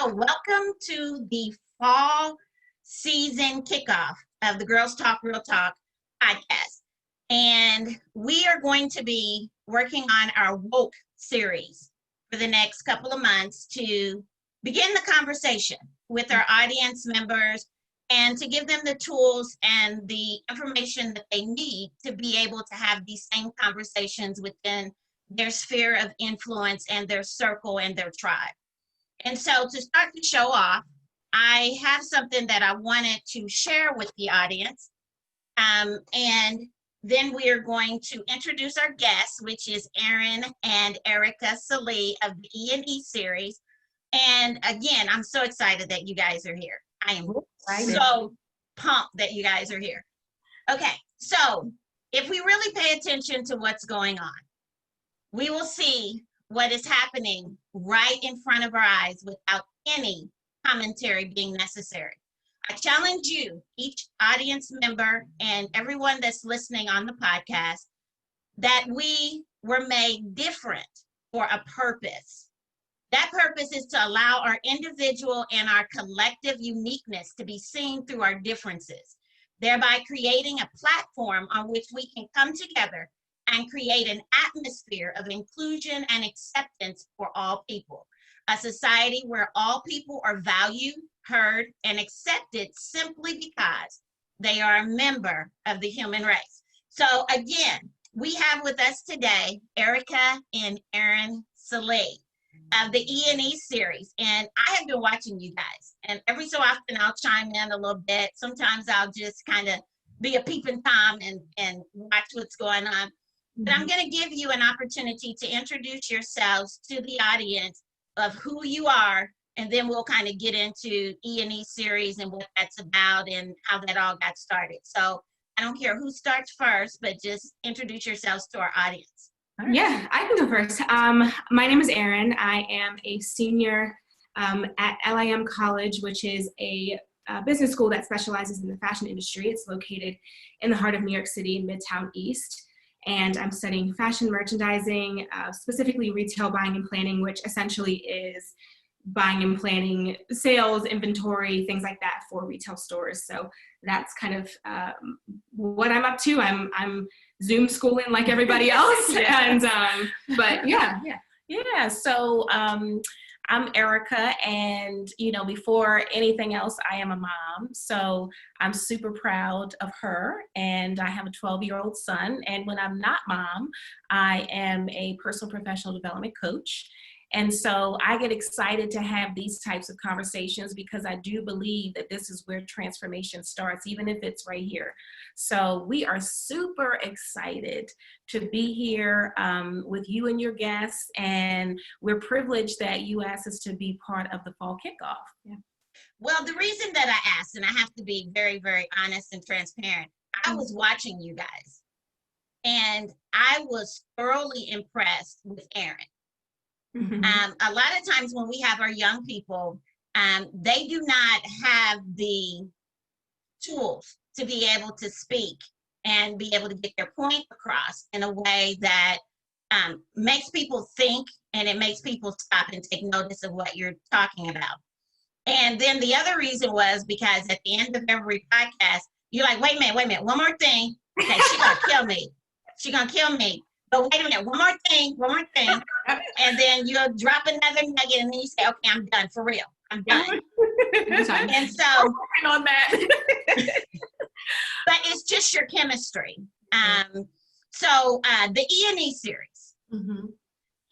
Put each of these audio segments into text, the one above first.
welcome to the fall season kickoff of the Girls Talk Real Talk podcast. And we are going to be working on our woke series for the next couple of months to begin the conversation with our audience members and to give them the tools and the information that they need to be able to have these same conversations within their sphere of influence and their circle and their tribe. And so to start the show off, I have something that I wanted to share with the audience. And then we are going to introduce our guests, which is Erin and Ericka Sallee of the E&E series. And again, I'm so excited that you guys are here. I am so pumped that you guys are here. Okay, so if we really pay attention to what's going on, we will see what is happening right in front of our eyes without any commentary being necessary. I challenge you, each audience member and everyone that's listening on the podcast, that we were made different for a purpose. That purpose is to allow our individual and our collective uniqueness to be seen through our differences, thereby creating a platform on which we can come together and create an atmosphere of inclusion and acceptance for all people. A society where all people are valued, heard, and accepted simply because they are a member of the human race. So again, we have with us today, Ericka and Erin Sallee of the E&E series. And I have been watching you guys, and every so often I'll chime in a little bit. Sometimes I'll just kind of be a peeping Tom and watch what's going on. But I'm going to give you an opportunity to introduce yourselves to the audience of who you are, and then we'll kind of get into E&E series and what that's about and how that all got started. So I don't care who starts first, but just introduce yourselves to our audience. Yeah, I can go first. My name is Erin. I am a senior at LIM College, which is a business school that specializes in the fashion industry. It's located in the heart of New York City, Midtown East. And I'm studying fashion merchandising, specifically retail buying and planning, which essentially is buying and planning sales, inventory, things like that for retail stores. So that's kind of what I'm up to. I'm Zoom schooling like everybody else. And but yeah. So I'm Ericka, and before anything else, I am a mom. So I'm super proud of her, and I have a 12-year-old son. And when I'm not mom, I am a personal professional development coach. And so I get excited to have these types of conversations because I do believe that this is where transformation starts, even if it's right here. So we are super excited to be here with you and your guests, and we're privileged that you asked us to be part of the fall kickoff. Yeah. Well, the reason that I asked, and I have to be very, very honest and transparent, I was watching you guys, and I was thoroughly impressed with Erin. Mm-hmm. A lot of times when we have our young people, they do not have the tools to be able to speak and be able to get their point across in a way that makes people think, and it makes people stop and take notice of what you're talking about. And then the other reason was because at the end of every podcast, you're like, wait a minute, one more thing. Okay, she's gonna kill me. She's gonna kill me. But wait a minute, one more thing. And then you'll drop another nugget, and then you say, okay, I'm done, for real. I'm done. And so, I'm working on that. but it's just your chemistry. So the E&E series. Mm-hmm.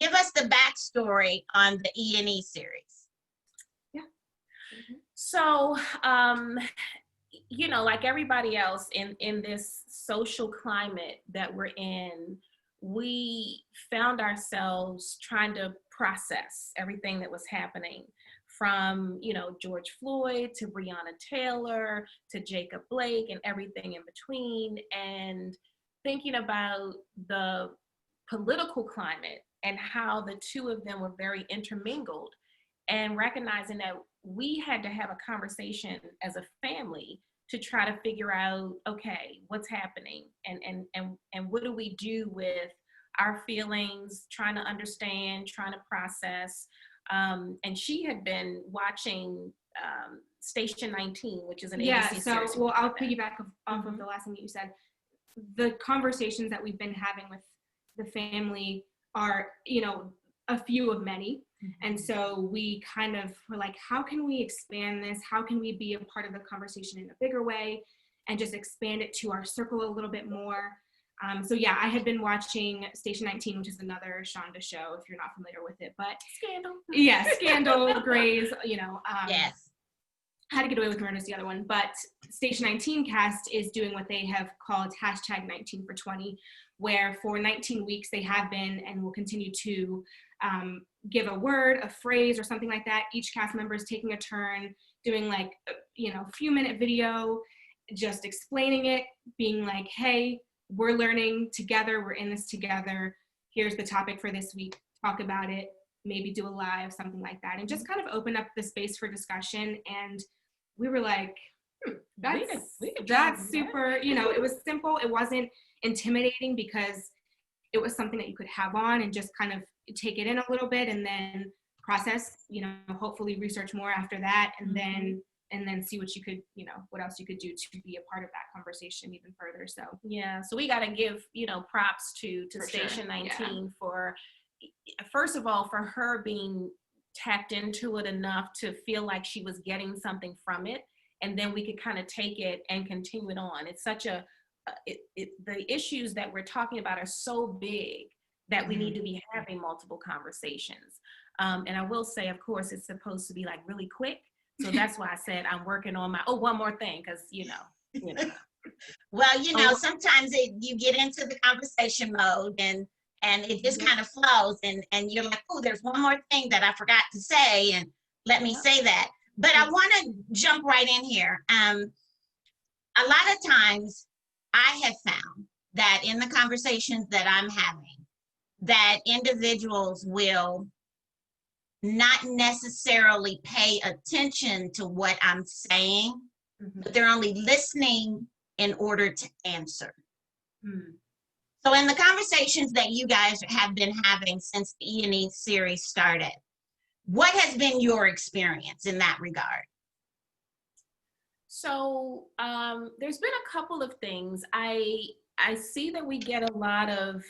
Give us the backstory on the E&E series. Yeah. Mm-hmm. So, like everybody else in this social climate that we're in, we found ourselves trying to process everything that was happening, from George Floyd to Breonna Taylor to Jacob Blake and everything in between, and thinking about the political climate and how the two of them were very intermingled, and recognizing that we had to have a conversation as a family to try to figure out, okay, what's happening, and what do we do with our feelings, trying to understand, trying to process, And she had been watching Station 19, which is an Yeah, ABC so, series. well, I'll piggyback off of the last thing that you said. The conversations that we've been having with the family are, a few of many. And so we kind of were like, how can we expand this? How can we be a part of the conversation in a bigger way and just expand it to our circle a little bit more? So yeah, I had been watching Station 19, which is another Shonda show, if you're not familiar with it, but Scandal. yeah, Scandal, Grey's, Yes. How to Get Away with Murder is the other one, but Station 19 cast is doing what they have called hashtag 19 for 20, where for 19 weeks they have been and will continue to give a word, a phrase, or something like that. Each cast member is taking a turn doing like, a few minute video, just explaining it, being like, hey, we're learning together, we're in this together, here's the topic for this week, talk about it, maybe do a live, something like that, and just kind of open up the space for discussion. And we were like, that's super, it was simple, it wasn't intimidating because it was something that you could have on and just kind of take it in a little bit and then process, hopefully research more after that, and then see what you could, what else you could do to be a part of that conversation even further. So yeah, so we got to give props to Station 19 for, first of all, for her being tapped into it enough to feel like she was getting something from it, and then we could kind of take it and continue it on. It's such a the issues that we're talking about are so big that we need to be having multiple conversations. And I will say, of course, it's supposed to be like really quick. So that's why I said I'm working on my, one more thing, because, Well, sometimes you get into the conversation mode and it just kind of flows and you're like, oh, there's one more thing that I forgot to say, and let me say that. But I want to jump right in here. A lot of times I have found that in the conversations that I'm having, that individuals will not necessarily pay attention to what I'm saying, but they're only listening in order to answer. So in the conversations that you guys have been having since the E&E series started, what has been your experience in that regard? So there's been a couple of things. I see that we get a lot of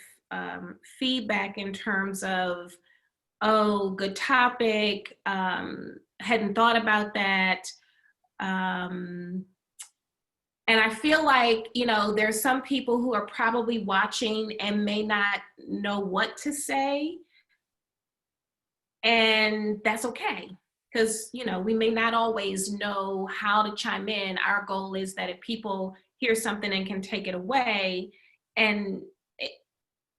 feedback in terms of, oh, good topic, hadn't thought about that. And I feel like, there's some people who are probably watching and may not know what to say. And that's okay, because, we may not always know how to chime in. Our goal is that if people hear something and can take it away and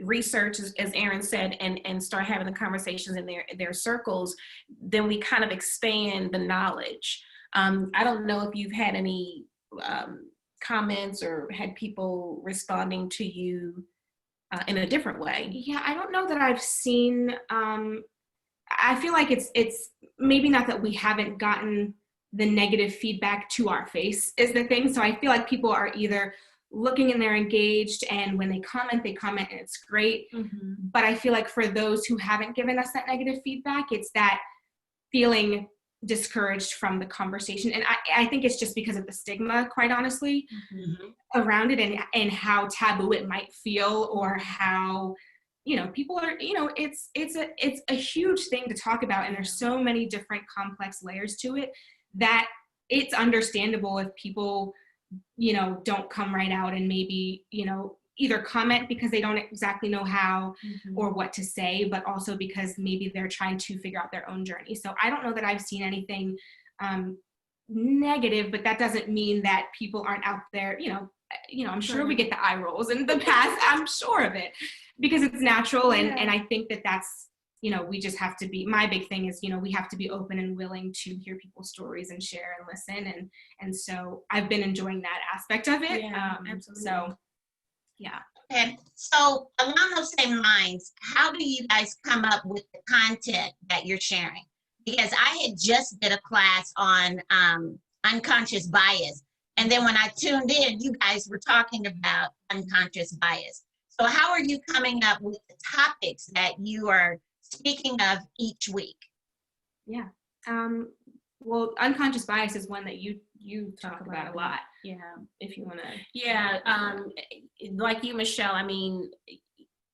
research, as Erin said, and start having the conversations in their circles, then we kind of expand the knowledge. I don't know if you've had any comments or had people responding to you in a different way. Yeah, I don't know that I've seen, I feel like it's maybe not that we haven't gotten the negative feedback to our face is the thing. So I feel like people are either looking and they're engaged, and when they comment and it's great. But I feel like for those who haven't given us that negative feedback, it's that feeling discouraged from the conversation. And I think it's just because of the stigma, quite honestly, around it, and how taboo it might feel, or how, people are, it's a huge thing to talk about, and there's so many different complex layers to it that it's understandable if people, don't come right out and maybe, either comment because they don't exactly know how or what to say, but also because maybe they're trying to figure out their own journey. So I don't know that I've seen anything negative, but that doesn't mean that people aren't out there, I'm sure we get the eye rolls in the past, I'm sure of it, because it's natural. And I think that that's, we just have to be, my big thing is, we have to be open and willing to hear people's stories and share and listen. And so I've been enjoying that aspect of it. Absolutely. So, yeah. Okay, so along those same lines, how do you guys come up with the content that you're sharing? Because I had just did a class on unconscious bias. And then when I tuned in, you guys were talking about unconscious bias. So how are you coming up with the topics that you are speaking of each week? Yeah. Well, unconscious bias is one that you talk about a lot. Yeah. If you want to. Yeah. Like you, Michelle, I mean,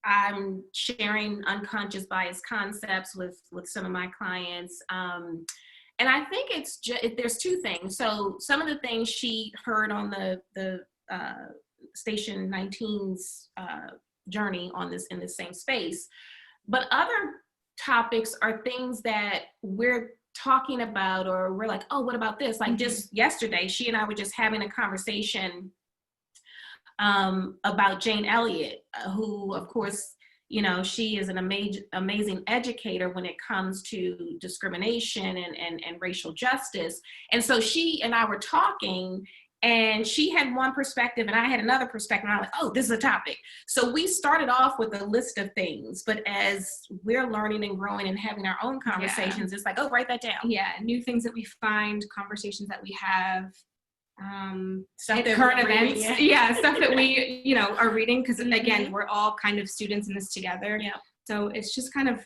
I'm sharing unconscious bias concepts with some of my clients. And I think it's just, there's two things. So some of the things she heard on the Station 19's journey on this, in the same space, but other topics are things that we're talking about, or we're like, oh, what about this? Like just yesterday, she and I were just having a conversation about Jane Elliott, who, of course, you know, she is an amazing educator when it comes to discrimination and racial justice. And so she and I were talking, and she had one perspective and I had another perspective. And I'm like, oh, this is a topic. So we started off with a list of things, but as we're learning and growing and having our own conversations, it's like, oh, write that down. Yeah, new things that we find, conversations that we have, Stuff that current we're reading, events. yeah. Yeah, stuff that we, you know, are reading, because again, we're all kind of students in this together. Yeah. So it's just kind of,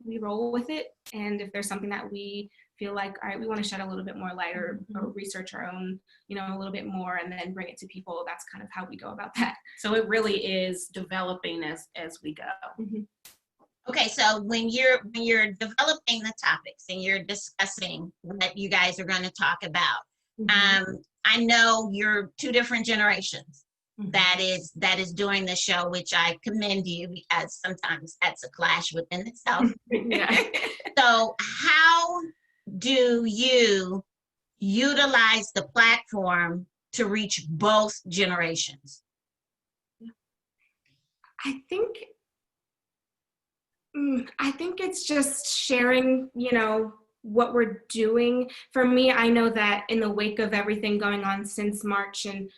we roll with it. And if there's something that we feel like, all right, we want to shed a little bit more light, or research our own, you know, a little bit more, and then bring it to people, that's kind of how we go about that. So it really is developing as we go. Okay, so when you're developing the topics and you're discussing what you guys are going to talk about, I know you're two different generations that is doing the show, which I commend you, because sometimes that's a clash within itself. So how do you utilize the platform to reach both generations? I think it's just sharing, you know, what we're doing. For me, I know that in the wake of everything going on since March, and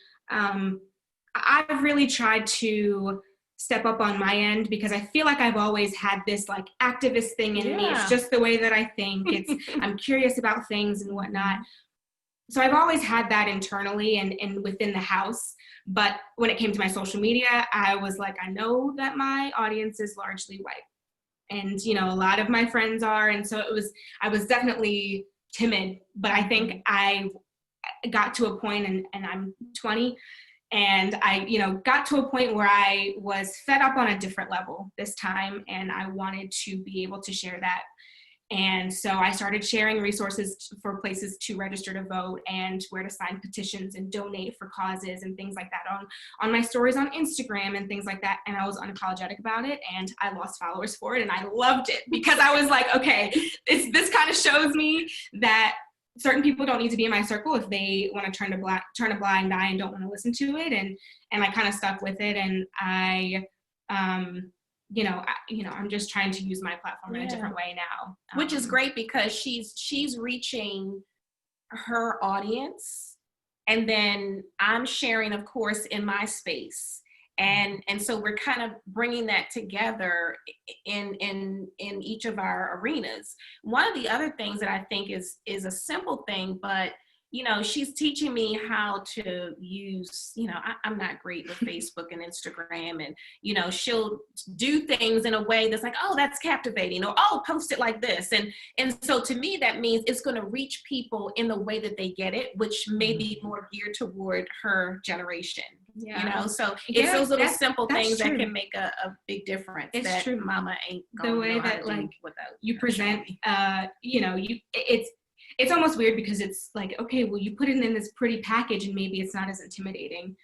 I've really tried to step up on my end, because I feel like I've always had this like activist thing in me. It's just the way that I think. I'm curious about things and whatnot. So I've always had that internally and within the house. But when it came to my social media, I was like, I know that my audience is largely white. And, you know, a lot of my friends are. And so I was definitely timid, but I think I got to a point, and I'm 20, and I, you know, got to a point where I was fed up on a different level this time, and I wanted to be able to share that. And so I started sharing resources for places to register to vote, and where to sign petitions and donate for causes and things like that on my stories on Instagram and things like that. And I was unapologetic about it, and I lost followers for it, and I loved it, because I was like, okay, this kind of shows me that certain people don't need to be in my circle if they want to turn a blind eye and don't want to listen to it. And I kind of stuck with it, and I I'm just trying to use my platform in a different way now. Which is great, because she's reaching her audience, and then I'm sharing, of course, in my space. And so we're kind of bringing that together in each of our arenas. One of the other things that I think is a simple thing, but you know, she's teaching me how to use, you know, I'm not great with Facebook and Instagram, and, you know, she'll do things in a way that's like, oh, that's captivating, or, oh, post it like this. And so to me, that means it's going to reach people in the way that they get it, which may be more geared toward her generation. You know, so it's those little simple things that can make a big difference. It's that true. Mama ain't the way that like you present, you know, it's almost weird, because it's like, okay, well, you put it in this pretty package, and maybe it's not as intimidating,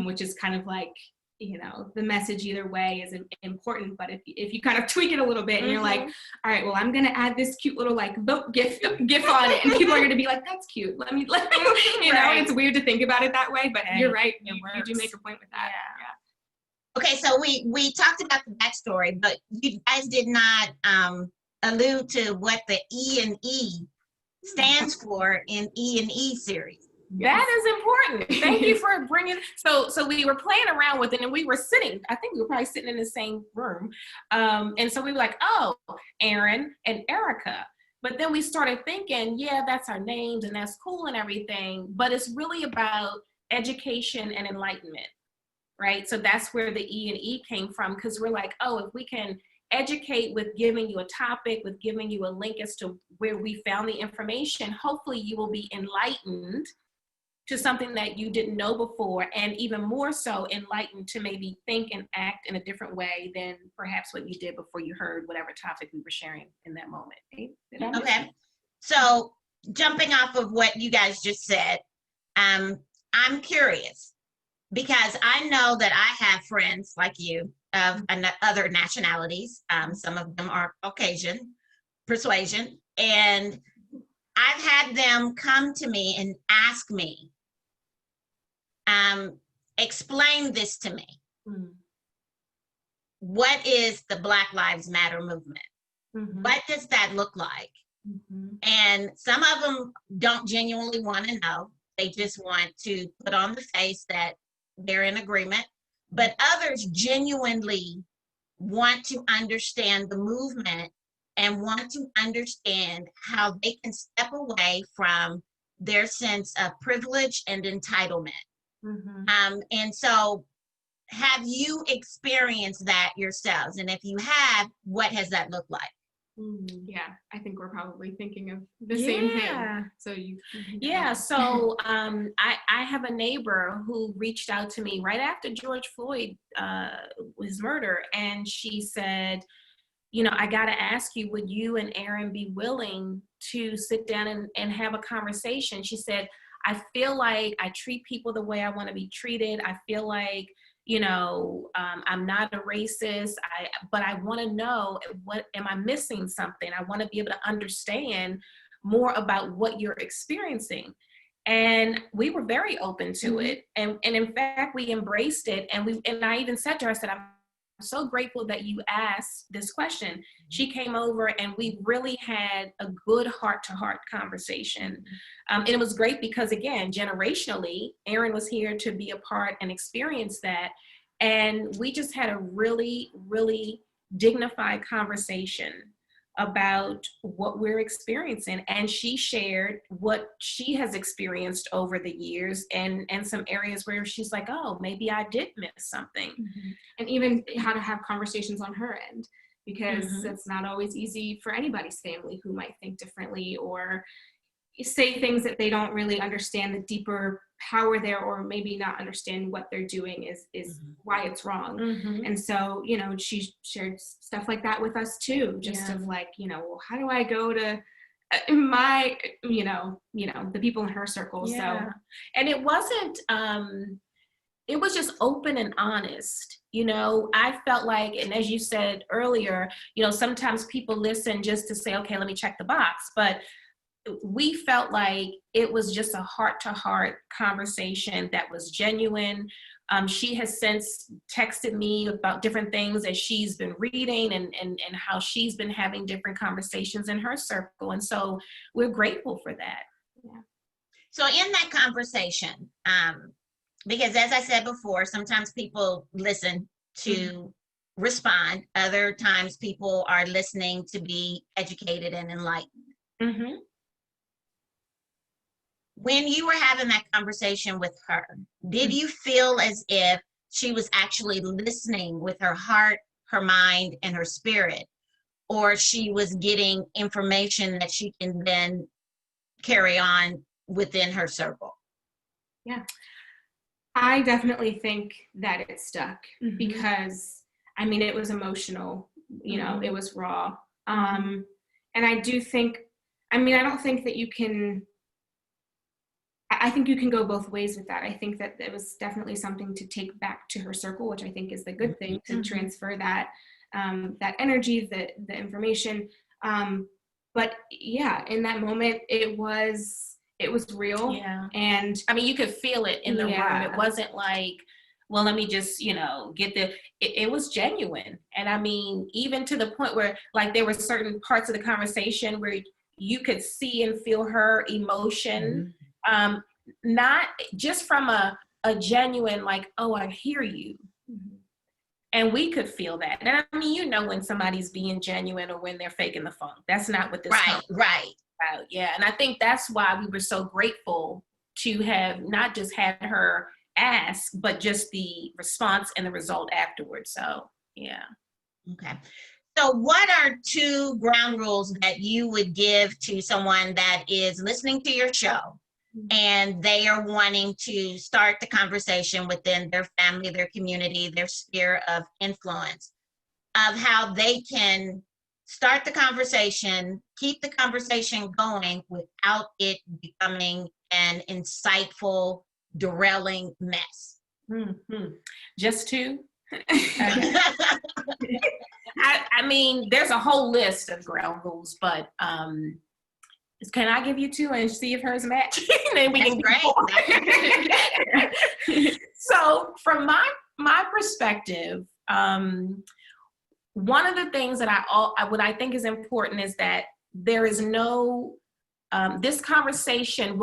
which is kind of like, you know, the message either way is important. But if you kind of tweak it a little bit, and you're like, all right, well, I'm going to add this cute little like vote gif on it, and people are going to be like, that's cute. Let me, you know, it's weird to think about it that way, but you're right. You do make a point with that. Yeah. Okay, so we talked about the backstory, but you guys did not allude to what the E&E stands for in E&E series. That is important. Thank you for bringing. So we were playing around with it, and we were sitting. I think we were probably sitting in the same room, and so we were like, "Oh, Erin and Ericka." But then we started thinking, yeah, that's our names, and that's cool and everything. But it's really about education and enlightenment, right? So that's where the E&E came from, because we're like, oh, if we can educate with giving you a topic, with giving you a link as to where we found the information, hopefully you will be enlightened to something that you didn't know before, and even more so enlightened to maybe think and act in a different way than perhaps what you did before you heard whatever topic we were sharing in that moment. Okay. So jumping off of what you guys just said, I'm curious because I know that I have friends like you of other nationalities. Some of them are Caucasian persuasion, and I've had them come to me and ask me, explain this to me. What is the Black Lives Matter movement? What does that look like? And some of them don't genuinely want to know. They just want to put on the face that they're in agreement. But others genuinely want to understand the movement and want to understand how they can step away from their sense of privilege and entitlement. And so have you experienced that yourselves? And if you have, what has that looked like? Yeah, I think we're probably thinking of the same thing. So so I have a neighbor who reached out to me right after George Floyd his murder, and she said, you know, I got to ask you, would you and Erin be willing to sit down and have a conversation? She said, I feel like I treat people the way I want to be treated. I feel like, you know, I'm not a racist, but I want to know, what am I missing something? I want to be able to understand more about what you're experiencing. And we were very open to it. And in fact, we embraced it. And I even said to her, I said, I'm so grateful that you asked this question. She came over and we really had a good heart-to-heart conversation. And it was great because, again, generationally, Erin was here to be a part and experience that. And we just had a really, really dignified conversation about what we're experiencing. And she shared what she has experienced over the years and some areas where she's like, oh, maybe I did miss something. And even how to have conversations on her end, because it's not always easy for anybody's family who might think differently or say things that they don't really understand the deeper power there, or maybe not understand what they're doing is why it's wrong. And so, you know, she shared stuff like that with us too, just of like, you know, well, how do I go to my, you know, the people in her circle. So, and it wasn't, it was just open and honest. You know, I felt like, and as you said earlier, you know, sometimes people listen just to say, okay, let me check the box. But we felt like it was just a heart-to-heart conversation that was genuine. She has since texted me about different things that she's been reading and how she's been having different conversations in her circle. And so we're grateful for that. So in that conversation, because as I said before, sometimes people listen to respond. Other times people are listening to be educated and enlightened. When you were having that conversation with her, did you feel as if she was actually listening with her heart, her mind, and her spirit, or she was getting information that she can then carry on within her circle? Yeah, I definitely think that it stuck because, I mean, it was emotional, you know, it was raw. And I do think, I mean, I don't think that you can, I think you can go both ways with that. I think that it was definitely something to take back to her circle, which I think is the good thing, to transfer that that energy, the information. But yeah, in that moment, it was real. Yeah. And I mean, you could feel it in the room. It wasn't like, well, let me just, you know, get it was genuine. And I mean, even to the point where like there were certain parts of the conversation where you could see and feel her emotion. Not just from a genuine, like, oh, I hear you. And we could feel that. And I mean, you know, when somebody's being genuine or when they're faking the funk. That's not what this right about. Yeah. And I think that's why we were so grateful to have not just had her ask, but just the response and the result afterwards. So, yeah. Okay. So what are two ground rules that you would give to someone that is listening to your show and they are wanting to start the conversation within their family, their community, their sphere of influence, of how they can start the conversation, keep the conversation going without it becoming an insightful, derailing mess? Just two? Okay. I mean, there's a whole list of ground rules, but can I give you two and see if hers match? Then we can Great. So from my perspective, one of the things that what I think is important is that there is no, this conversation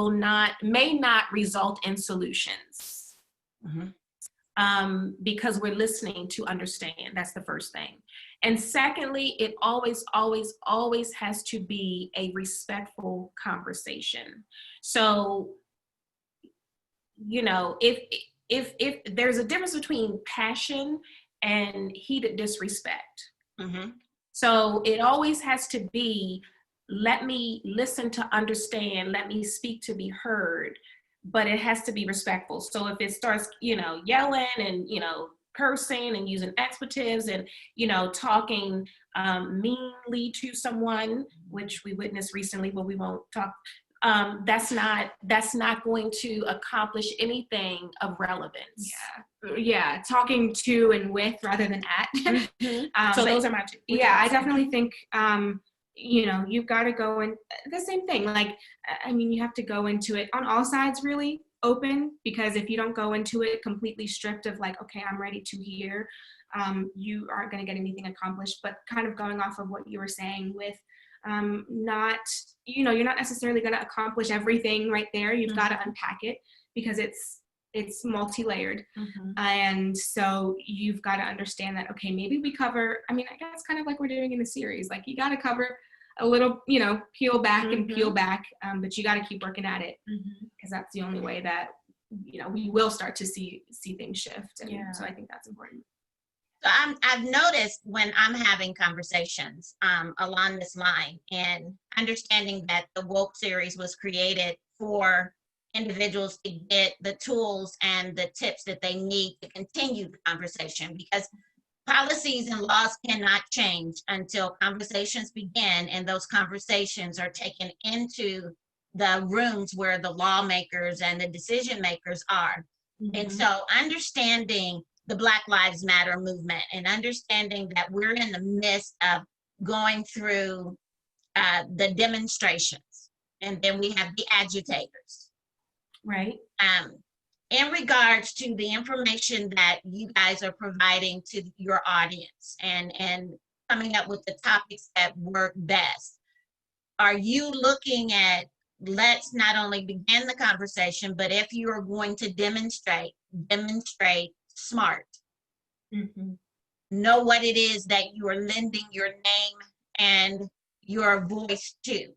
may not result in solutions. Because we're listening to understand. That's the first thing. And secondly, it always, always, always has to be a respectful conversation. So, you know, if there's a difference between passion and heated disrespect. So it always has to be, let me listen to understand, let me speak to be heard, but it has to be respectful. So if it starts, you know, yelling and, you know, cursing and using expletives and, you know, talking meanly to someone, which we witnessed recently, but we won't talk, that's not going to accomplish anything of relevance. Yeah, talking to and with rather than at. So those are my two. Yeah, I definitely think, you know, you've got to go in the same thing. Like, I mean, you have to go into it on all sides really open, because if you don't go into it completely strict of like, okay, I'm ready to hear, you aren't going to get anything accomplished. But kind of going off of what you were saying with not, you know, you're not necessarily going to accomplish everything right there. You've got to unpack it because it's multi-layered. And so you've got to understand that, okay, maybe we cover, I mean, I guess kind of like we're doing in the series, like you got to cover a little, you know, peel back and peel back, but you got to keep working at it because that's the only way that, you know, we will start to see things shift. And so I think that's important. So I've noticed when I'm having conversations along this line, and understanding that the Woke series was created for individuals to get the tools and the tips that they need to continue the conversation, because policies and laws cannot change until conversations begin, and those conversations are taken into the rooms where the lawmakers and the decision makers are. And so understanding the Black Lives Matter movement and understanding that we're in the midst of going through the demonstrations, and then we have the agitators. Right. In regards to the information that you guys are providing to your audience and coming up with the topics that work best, are you looking at, let's not only begin the conversation, but if you are going to demonstrate smart. Know what it is that you are lending your name and your voice to.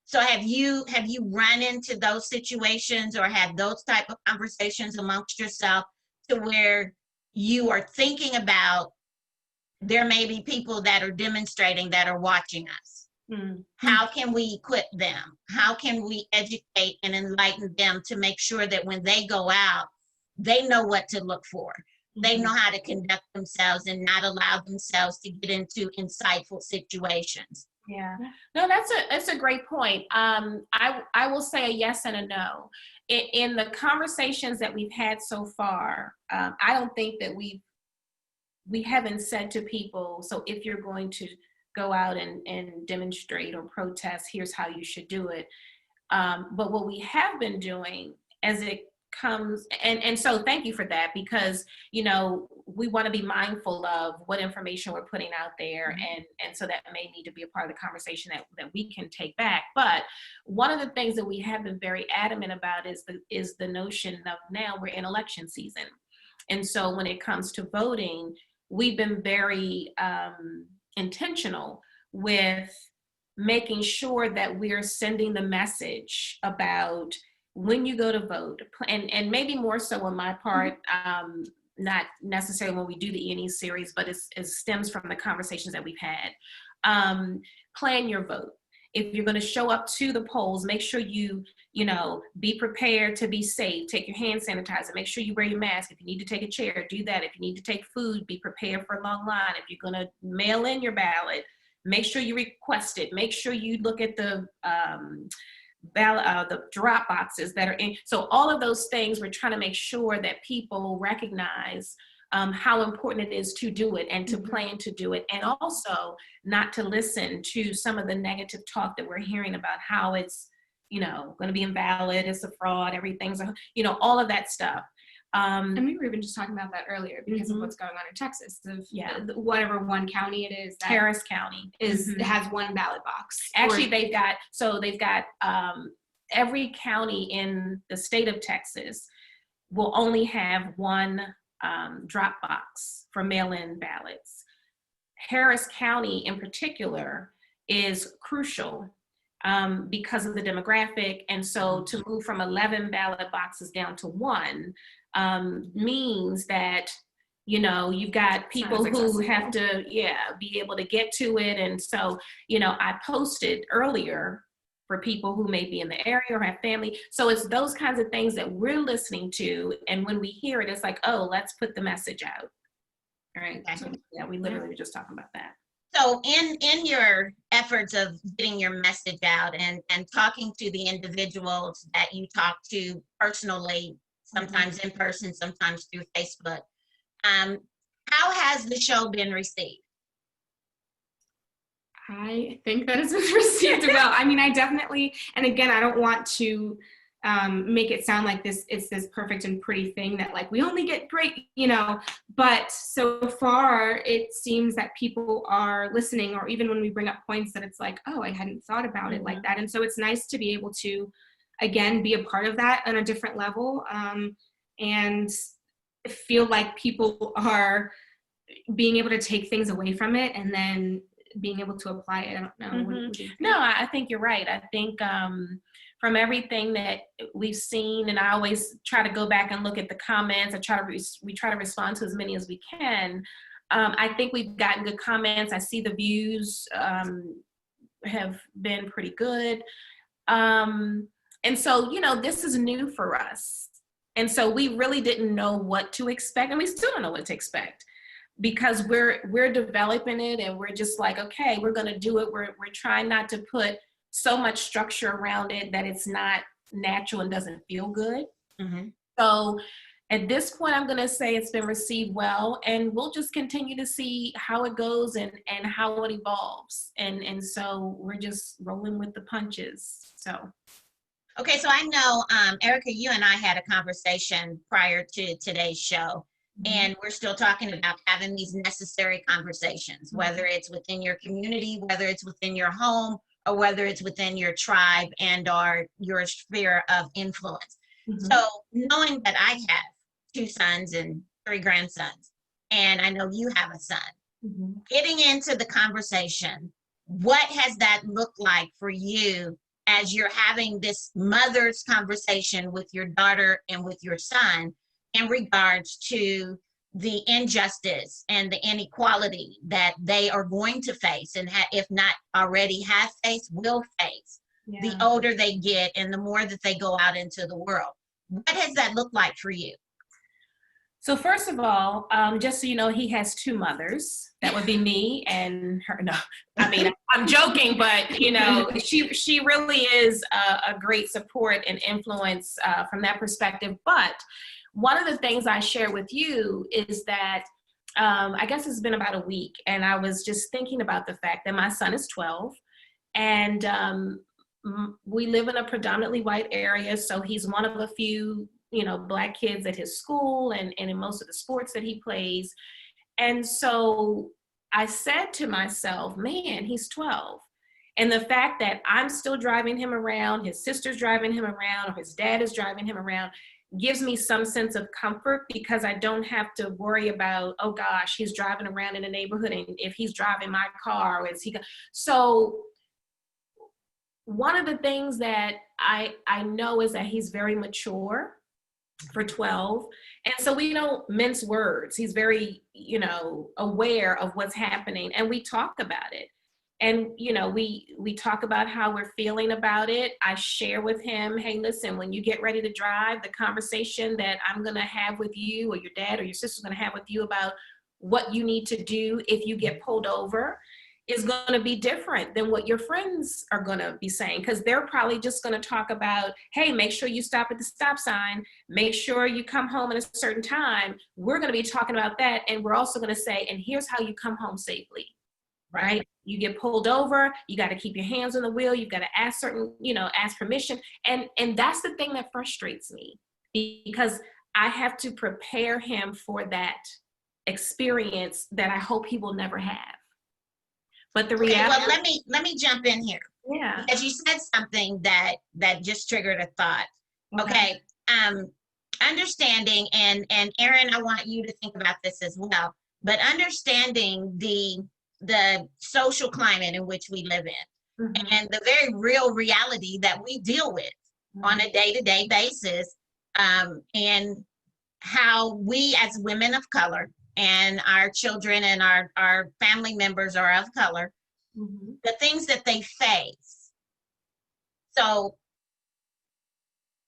So have you run into those situations or had those type of conversations amongst yourself to where you are thinking about, there may be people that are demonstrating that are watching us. How can we equip them? How can we educate and enlighten them to make sure that when they go out, they know what to look for? They know how to conduct themselves and not allow themselves to get into insightful situations. Yeah, no, that's a great point. I will say a yes and a no. In the conversations that we've had so far, I don't think that we haven't said to people, so if you're going to go out and demonstrate or protest, here's how you should do it. But what we have been doing as it comes, and so thank you for that, because, you know, we want to be mindful of what information we're putting out there, and so that may need to be a part of the conversation that we can take back. But one of the things that we have been very adamant about is the notion of, now we're in election season, and so when it comes to voting, we've been very intentional with making sure that we're sending the message about when you go to vote, and maybe more so on my part, not necessarily when we do the E&E series, but it stems from the conversations that we've had. Plan your vote. If you're going to show up to the polls, make sure you be prepared to be safe. Take your hand sanitizer. Make sure you wear your mask. If you need to take a chair, do that. If you need to take food, be prepared for a long line. If you're going to mail in your ballot, make sure you request it. Make sure you look at the the drop boxes that are in. So all of those things, we're trying to make sure that people recognize how important it is to do it and to plan to do it, and also not to listen to some of the negative talk that we're hearing about how it's, going to be invalid, it's a fraud, everything's, all of that stuff. And we were even just talking about that earlier because of what's going on in Texas. Whatever one county it is, Harris County has one ballot box. Actually, they've got every county in the state of Texas will only have one drop box for mail-in ballots. Harris County in particular is crucial because of the demographic, and so to move from 11 ballot boxes down to one means that you've got people who have to be able to get to it. And so I posted earlier for people who may be in the area or have family. So it's those kinds of things that we're listening to, and when we hear it, it's like, oh, let's put the message out. All right. So, we literally were just talking about that. So in your efforts of getting your message out and talking to the individuals that you talk to personally, sometimes in person, sometimes through Facebook, how has the show been received? I think that it's been received well. I mean, I definitely, and again, I don't want to make it sound like it's this perfect and pretty thing that like we only get great, but so far it seems that people are listening, or even when we bring up points that it's like, oh, I hadn't thought about it like that. And so it's nice to be able to, again, be a part of that on a different level, and feel like people are being able to take things away from it and then being able to apply it. I don't know. What do you think? No, I think you're right. I think from everything that we've seen, and I always try to go back and look at the comments. We try to respond to as many as we can. I think we've gotten good comments. I see the views have been pretty good. And so, this is new for us. And so we really didn't know what to expect, and we still don't know what to expect, because we're developing it, and we're just like, okay, we're going to do it. We're trying not to put so much structure around it that it's not natural and doesn't feel good. So at this point, I'm going to say it's been received well, and we'll just continue to see how it goes and how it evolves. And so we're just rolling with the punches. So. Okay, so I know, Ericka, you and I had a conversation prior to today's show, and we're still talking about having these necessary conversations, whether it's within your community, whether it's within your home, or whether it's within your tribe and or your sphere of influence. So knowing that I have 2 sons and 3 grandsons, and I know you have a son, getting into the conversation, what has that looked like for you as you're having this mother's conversation with your daughter and with your son in regards to the injustice and the inequality that they are going to face, and if not already have faced, will face the older they get and the more that they go out into the world? What has that looked like for you? So first of all, just so you know, he has 2 mothers. That would be me and her. No, I mean, I'm joking, but she really is a great support and influence from that perspective. But one of the things I share with you is that I guess it's been about a week, and I was just thinking about the fact that my son is 12, and we live in a predominantly white area, so he's one of a few Black kids at his school and in most of the sports that he plays. And so I said to myself, man, he's 12. And the fact that I'm still driving him around, his sister's driving him around, or his dad is driving him around, gives me some sense of comfort, because I don't have to worry about, oh gosh, he's driving around in the neighborhood, and if he's driving my car, is he? So one of the things that I know is that he's very mature. for 12. And so we don't mince words. He's very, aware of what's happening, and we talk about it. And, we talk about how we're feeling about it. I share with him, hey, listen, when you get ready to drive, the conversation that I'm going to have with you, or your dad or your sister's going to have with you about what you need to do if you get pulled over is going to be different than what your friends are going to be saying, because they're probably just going to talk about, hey, make sure you stop at the stop sign, make sure you come home at a certain time. We're going to be talking about that, and we're also going to say, and here's how you come home safely, right? You get pulled over, you got to keep your hands on the wheel, you've got to ask ask permission, and that's the thing that frustrates me, because I have to prepare him for that experience that I hope he will never have. But the reality. Okay, well, let me jump in here. Yeah. Because you said something that just triggered a thought. Okay. Understanding, and Erin, I want you to think about this as well. But understanding the social climate in which we live in, and the very real reality that we deal with on a day-to-day basis, and how we as women of color and our children and our family members are of color, the things that they face. So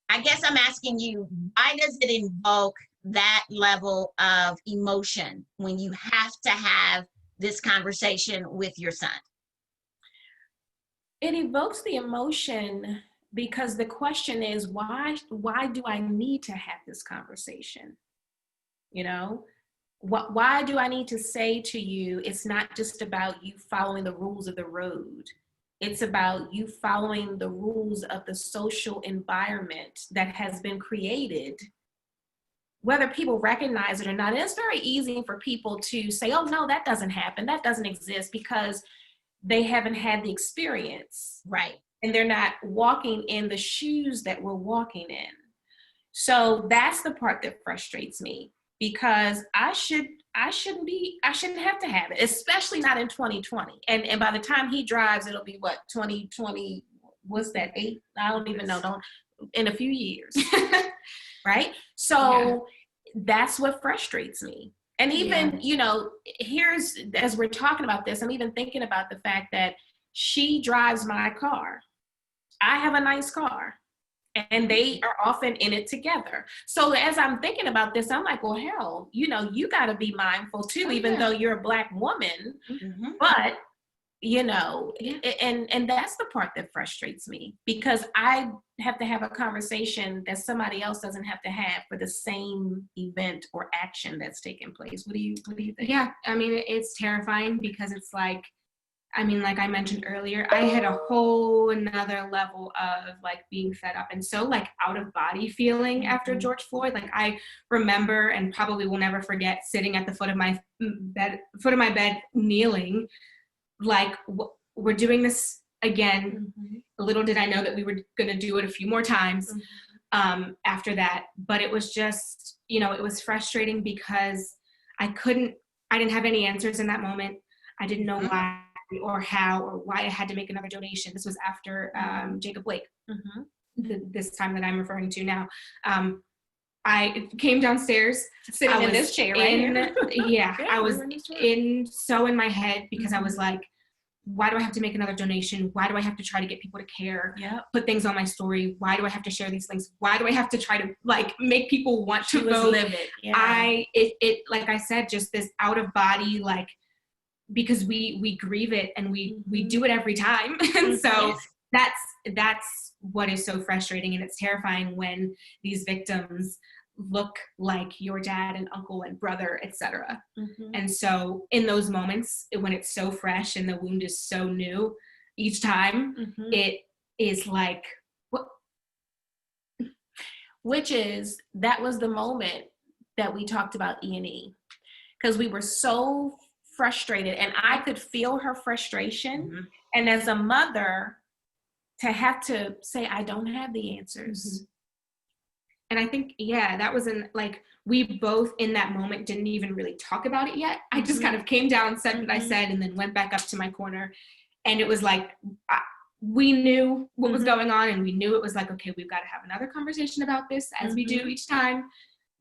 I guess I'm asking you, why does it invoke that level of emotion when you have to have this conversation with your son? It evokes the emotion because the question is, why do I need to have this conversation? Why do I need to say to you, it's not just about you following the rules of the road. It's about you following the rules of the social environment that has been created, whether people recognize it or not. And it's very easy for people to say, oh, no, that doesn't happen. That doesn't exist, because they haven't had the experience. Right. And they're not walking in the shoes that we're walking in. So that's the part that frustrates me, because I shouldn't have to have it, especially not in 2020. And by the time he drives, it'll be what, 2020, what's that, 8? I don't even know, in a few years, right? So that's what frustrates me. And even, here's, as we're talking about this, I'm even thinking about the fact that she drives my car. I have a nice car. And they are often in it together. So as I'm thinking about this, I'm like, well, hell, you got to be mindful too, even though you're a Black woman. But, and that's the part that frustrates me, because I have to have a conversation that somebody else doesn't have to have for the same event or action that's taking place. What do you think? Yeah, I mean, it's terrifying, because it's like I mentioned earlier, I had a whole another level of being fed up and so out of body feeling after George Floyd. I remember, and probably will never forget, sitting at the foot of my bed, kneeling, we're doing this again. Little did I know that we were going to do it a few more times after that. But it was just, it was frustrating, because I didn't have any answers in that moment. I didn't know why or how or why I had to make another donation. This was after Jacob Blake, this time that I'm referring to now. I came downstairs, sitting in this chair right here. Yeah, I was in my head, because I was like, why do I have to make another donation? Why do I have to try to get people to care? Put things on my story? Why do I have to share these links? Why do I have to try to make people want to vote? Live it. Yeah. It like I said, just this out of body, because we grieve it, and we do it every time. And so that's what is so frustrating, and it's terrifying when these victims look like your dad and uncle and brother, etc. And so in those moments, when it's so fresh and the wound is so new each time, it is like, what? That was the moment that we talked about E&E, because we were so frustrated, and I could feel her frustration. And as a mother, to have to say, I don't have the answers. And I think, that was we both in that moment didn't even really talk about it yet. I just kind of came down, said what I said, and then went back up to my corner. And it was we knew what was going on, and we knew it was like, okay, we've got to have another conversation about this, as we do each time.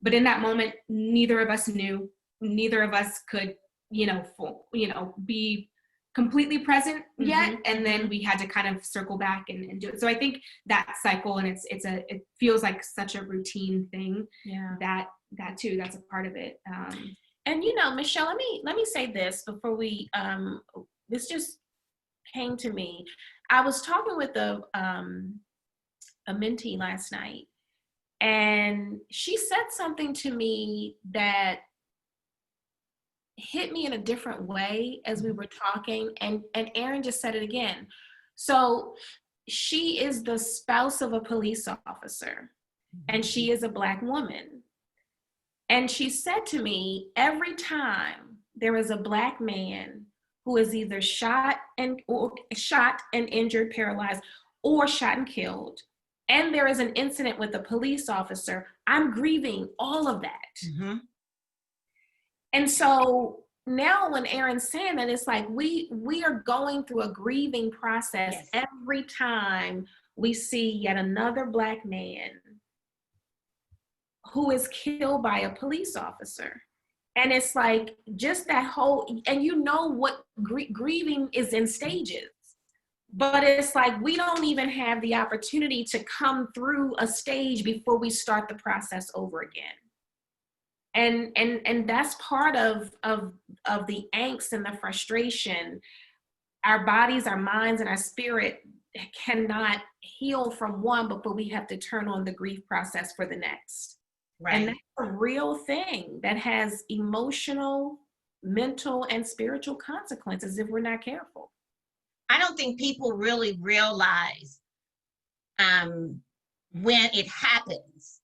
But in that moment, neither of us knew, neither of us could, be completely present yet. And then we had to kind of circle back and do it. So I think that cycle, and it feels like such a routine thing. Yeah. That's a part of it. And Michelle, let me say this before we this just came to me. I was talking with a mentee last night, and she said something to me that hit me in a different way as we were talking, and Erin just said it again. So she is the spouse of a police officer, and she is a Black woman. And she said to me, every time there is a Black man who is either shot and injured, paralyzed, or shot and killed, and there is an incident with a police officer, I'm grieving all of that. And so now when Erin's saying that, it's like we are going through a grieving process every time we see yet another Black man who is killed by a police officer. And it's like just that whole, and what grieving is in stages, but it's like we don't even have the opportunity to come through a stage before we start the process over again. And that's part of the angst and the frustration. Our bodies, our minds, and our spirit cannot heal from one before we have to turn on the grief process for the next. Right. And that's a real thing that has emotional, mental, and spiritual consequences if we're not careful. I don't think people really realize when it happens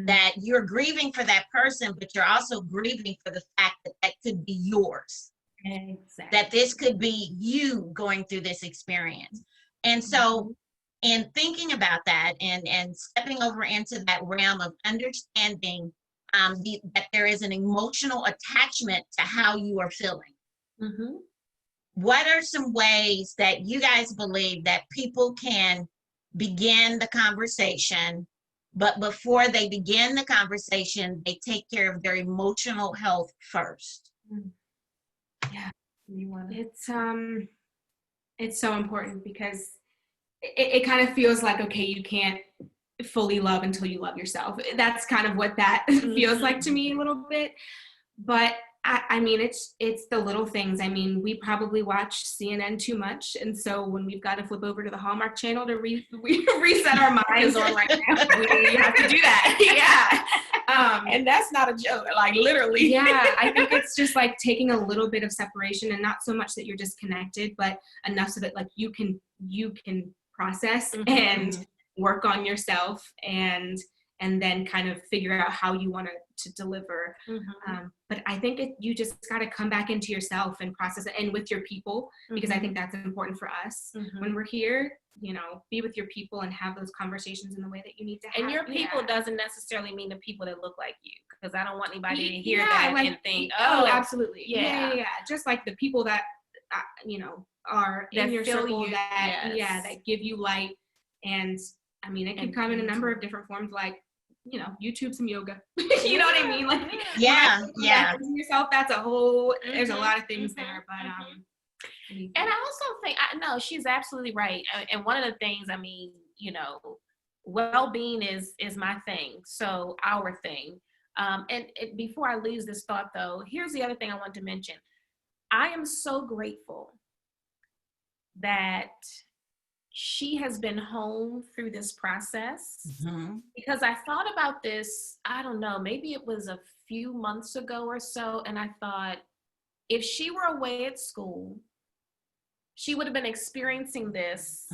that you're grieving for that person, but you're also grieving for the fact that could be yours. Exactly. That this could be you going through this experience. And so in thinking about that and stepping over into that realm of understanding that there is an emotional attachment to how you are feeling. What are some ways that you guys believe that people can begin the conversation, but before they begin the conversation, they take care of their emotional health first? Yeah, it's so important, because it kind of feels like, okay, you can't fully love until you love yourself. That's kind of what that feels like to me a little bit. But I mean, it's the little things. I mean, we probably watch CNN too much. And so when we've got to flip over to the Hallmark channel to reset our minds on right now, we have to do that. Yeah. And that's not a joke, like literally. Yeah, I think it's just like taking a little bit of separation, and not so much that you're disconnected, but enough so that like you can process and work on yourself, and then kind of figure out how you want to deliver. But I think you just got to come back into yourself and process it, and with your people, because I think that's important for us when we're here. Be with your people and have those conversations in the way that you need to have. And your people doesn't necessarily mean the people that look like you, because I don't want anybody to hear that and think, oh, absolutely. Yeah. Just like the people that, are that in your circle, that give you light. And I mean, it can come in a number of different forms, like, YouTube some yoga. You know what I mean? Like, yourself, that's a whole, there's a lot of things there, but, and I also think, no, she's absolutely right. And one of the things, I mean, well-being is my thing. So our thing. And before I lose this thought though, here's the other thing I want to mention. I am so grateful that she has been home through this process, because I thought about this, I don't know, maybe it was a few months ago or so. And I thought, if she were away at school, she would have been experiencing this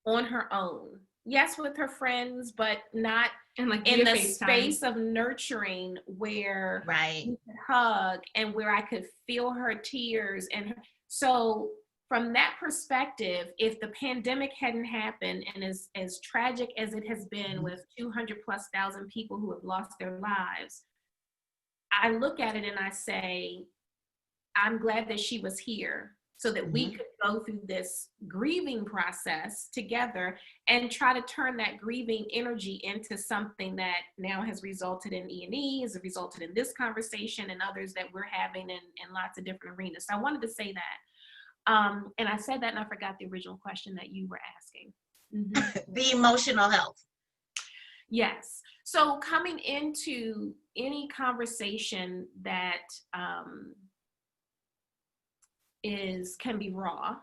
on her own. Yes, with her friends, but not in the space of nurturing where we could hug and where I could feel her tears. And so from that perspective, if the pandemic hadn't happened, and as tragic as it has been with 200,000+ people who have lost their lives, I look at it and I say, I'm glad that she was here. so that we could go through this grieving process together and try to turn that grieving energy into something that now has resulted in E&E, has resulted in this conversation and others that we're having in lots of different arenas. So I wanted to say that. And I said that and I forgot the original question that you were asking. The emotional health. Yes. So coming into any conversation that can be raw,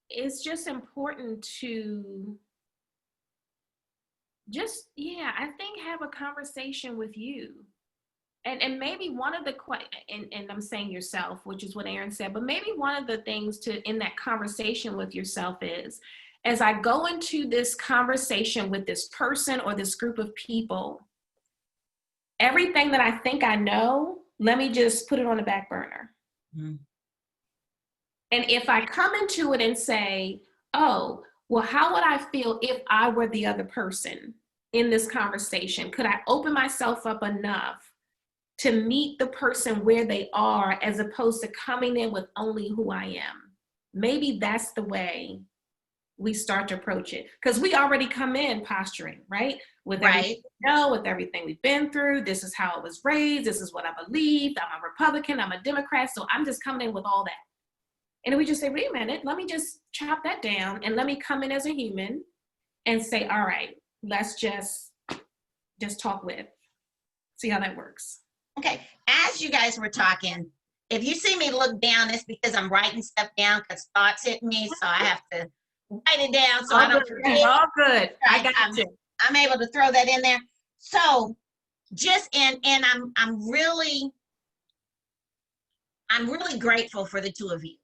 it's just important to I think have a conversation with you. And maybe one of the and I'm saying yourself, which is what Erin said, but maybe one of the things in that conversation with yourself is, as I go into this conversation with this person or this group of people, everything that I think I know, let me just put it on the back burner. And if I come into it and say, oh, well, how would I feel if I were the other person in this conversation? Could I open myself up enough to meet the person where they are, as opposed to coming in with only who I am? Maybe that's the way we start to approach it, because we already come in posturing, right? With everything we know, with everything we've been through. This is how I was raised. This is what I believe. I'm a Republican. I'm a Democrat. So I'm just coming in with all that. And then we just say, wait a minute, let me just chop that down and let me come in as a human and say, all right, let's just talk with, see how that works. Okay, as you guys were talking, if you see me look down, it's because I'm writing stuff down because thoughts hit me, so I have to write it down so I don't forget. All good. I got you. I'm able to throw that in there. So just and I'm really grateful for the two of you.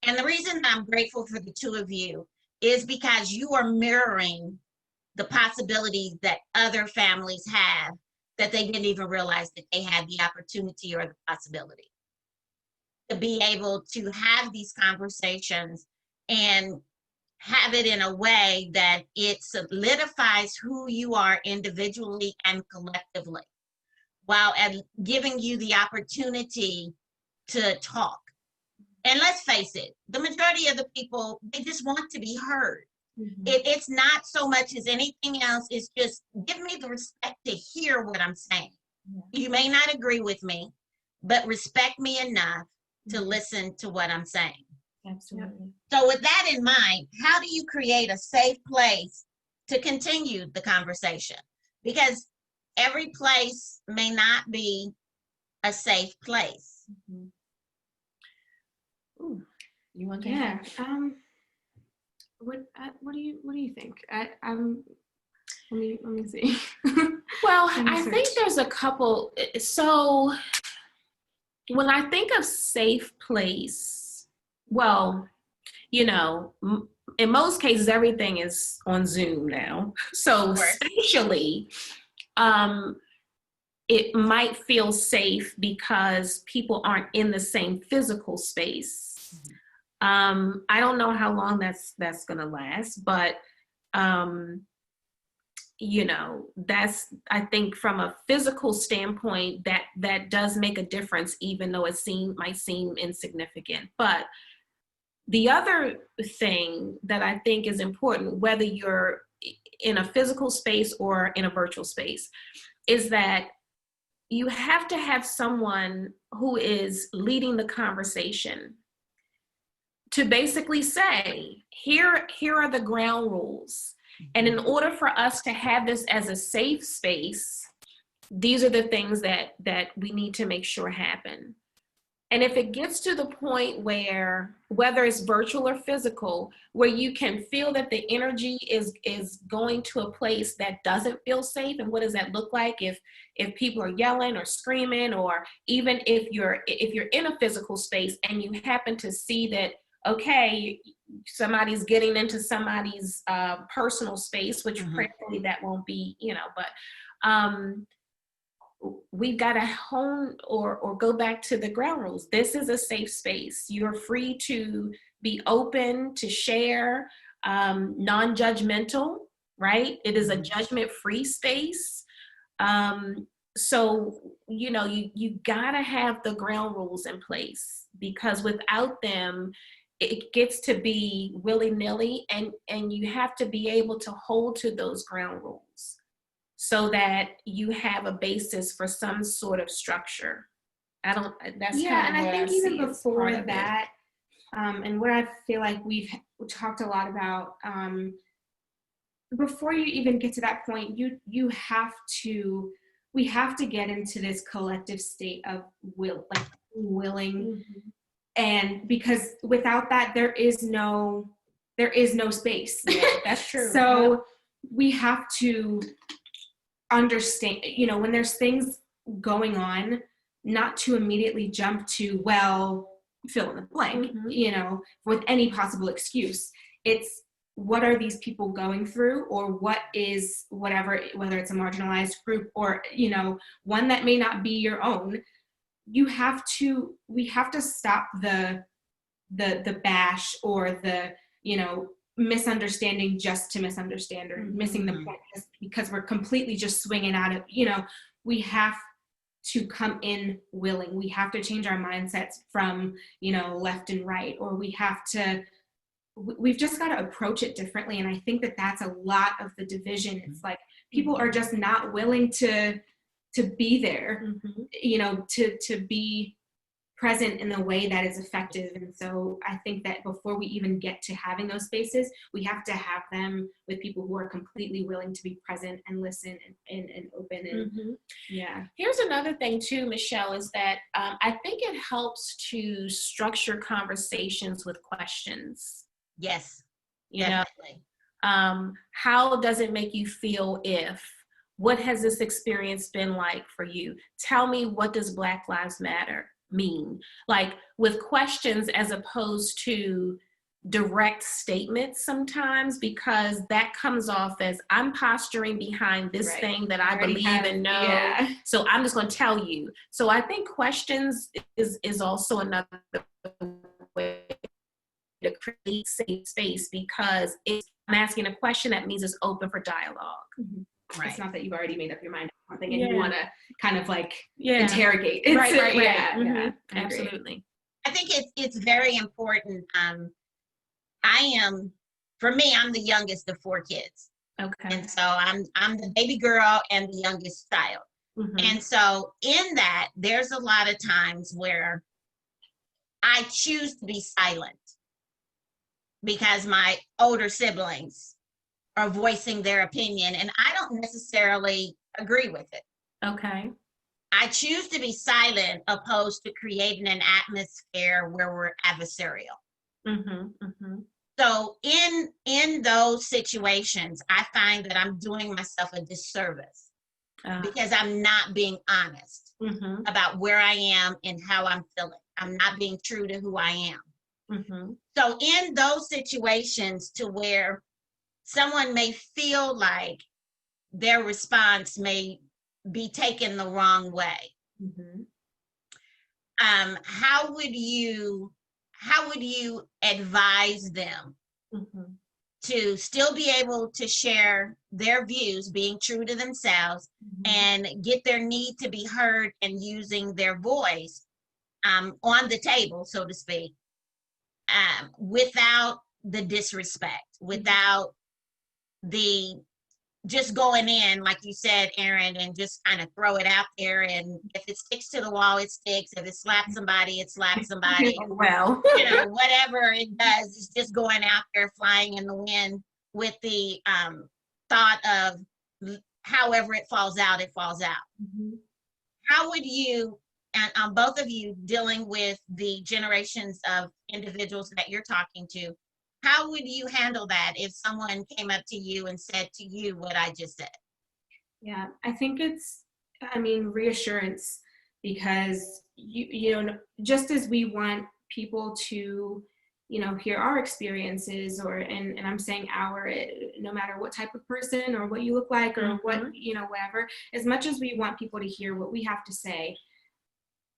And the reason I'm grateful for the two of you is because you are mirroring the possibilities that other families have that they didn't even realize that they had the opportunity or the possibility to be able to have these conversations and have it in a way that it solidifies who you are individually and collectively, while giving you the opportunity to talk. And let's face it, the majority of the people, they just want to be heard. It's not so much as anything else. It's just give me the respect to hear what I'm saying. You may not agree with me, but respect me enough to listen to what I'm saying. Absolutely. So with that in mind, how do you create a safe place to continue the conversation? Because every place may not be a safe place. Ooh, you want to? Yeah. What do you think? Let me see. Well, I think there's a couple. So when I think of safe place, well, you know, in most cases, everything is on Zoom now. So spatially, it might feel safe because people aren't in the same physical space. I don't know how long that's gonna last, but you know, that's, I think from a physical standpoint, that does make a difference, even though it might seem insignificant. But the other thing that I think is important, whether you're in a physical space or in a virtual space, is that you have to have someone who is leading the conversation to basically say, here are the ground rules. And in order for us to have this as a safe space, these are the things that we need to make sure happen. And if it gets to the point where, whether it's virtual or physical, where you can feel that the energy is going to a place that doesn't feel safe, and what does that look like if people are yelling or screaming, or even if you're in a physical space and you happen to see that, okay, somebody's getting into somebody's personal space, which prayerfully that won't be, you know, but we've got to hone or go back to the ground rules. This is a safe space. You're free to be open, to share, non-judgmental, right? It is a judgment-free space. so, you gotta have the ground rules in place, because without them, it gets to be willy-nilly, and you have to be able to hold to those ground rules so that you have a basis for some sort of structure. That's Yeah, kind and of I what think I even see as before part of it. that, and what I feel like we've talked a lot about, before you even get to that point, we have to get into this collective state of willing, and because without that, there is no space. Yeah, that's true. So we have to understand, when there's things going on, not to immediately jump to, well, fill in the blank, with any possible excuse. It's, what are these people going through, or what is whatever, whether it's a marginalized group or, one that may not be your own. We have to stop the bash or the, misunderstanding just to misunderstand, or missing the point just because we're completely just swinging out of, we have to come in willing. We have to change our mindsets from, left and right, or we've just got to approach it differently. And I think that that's a lot of the division. It's like people are just not willing to be there, to be present in a way that is effective. And so I think that before we even get to having those spaces, we have to have them with people who are completely willing to be present and listen and open. And yeah. Here's another thing too, Michelle, is that I think it helps to structure conversations with questions. Yes, definitely. How does it make you feel if? What has this experience been like for you? Tell me, what does Black Lives Matter mean? Like, with questions as opposed to direct statements sometimes, because that comes off as, I'm posturing behind this thing that I believe and know. Yeah. So I'm just going to tell you. So I think questions is also another way to create safe space, because I'm asking a question, that means it's open for dialogue. Right. It's not that you've already made up your mind on something and you want to kind of interrogate. It's, right. Yeah, absolutely. I think it's very important. For me, I'm the youngest of 4 kids. Okay. And so I'm the baby girl and the youngest child. And so in that, there's a lot of times where I choose to be silent because my older siblings are voicing their opinion and I don't necessarily agree with it. Okay. I choose to be silent opposed to creating an atmosphere where we're adversarial. So in those situations, I find that I'm doing myself a disservice because I'm not being honest about where I am and how I'm feeling. I'm not being true to who I am. So in those situations to where someone may feel like their response may be taken the wrong way, how would you advise them to still be able to share their views, being true to themselves, and get their need to be heard and using their voice on the table, so to speak, without the disrespect, without the just going in, like you said, Erin, and just kind of throw it out there. And if it sticks to the wall, it sticks. If it slaps somebody, it slaps somebody. Well, whatever it does, it's just going out there flying in the wind with the thought of however it falls out, it falls out. How would you, and both of you dealing with the generations of individuals that you're talking to, how would you handle that if someone came up to you and said to you what I just said? Yeah, I think it's, reassurance, because just as we want people to, hear our experiences, and I'm saying no matter what type of person or what you look like or what, whatever, as much as we want people to hear what we have to say,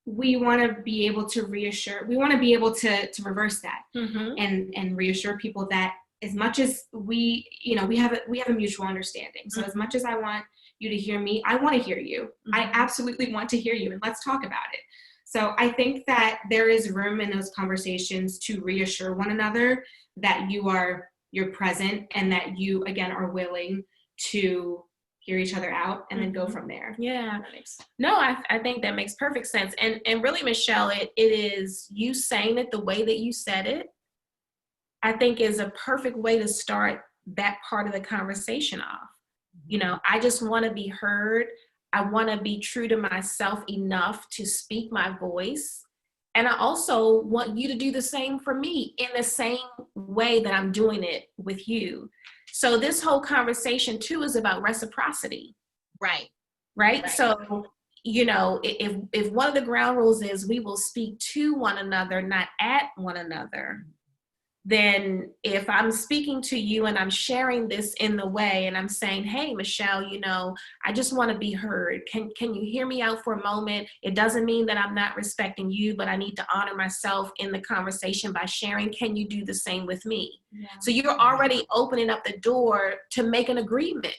we want to be able to reassure, we want to be able to reverse that and reassure people that as much as we have a mutual understanding. So as much as I want you to hear me. I want to hear you. I absolutely want to hear you, and let's talk about it. So I think that there is room in those conversations to reassure one another that you're present and that you, again, are willing to hear each other out and then go from there. Yeah. No, I think that makes perfect sense. And really, Michelle, it is you saying it the way that you said it, I think is a perfect way to start that part of the conversation off. You know, I just want to be heard. I want to be true to myself enough to speak my voice. And I also want you to do the same for me in the same way that I'm doing it with you. So this whole conversation too is about reciprocity. Right. So, you know, if one of the ground rules is we will speak to one another, not at one another, then if I'm speaking to you and I'm sharing this in the way and I'm saying, hey, Michelle, you know, I just want to be heard. Can you hear me out for a moment? It doesn't mean that I'm not respecting you, but I need to honor myself in the conversation by sharing. Can you do the same with me? Yeah. So you're already opening up the door to make an agreement.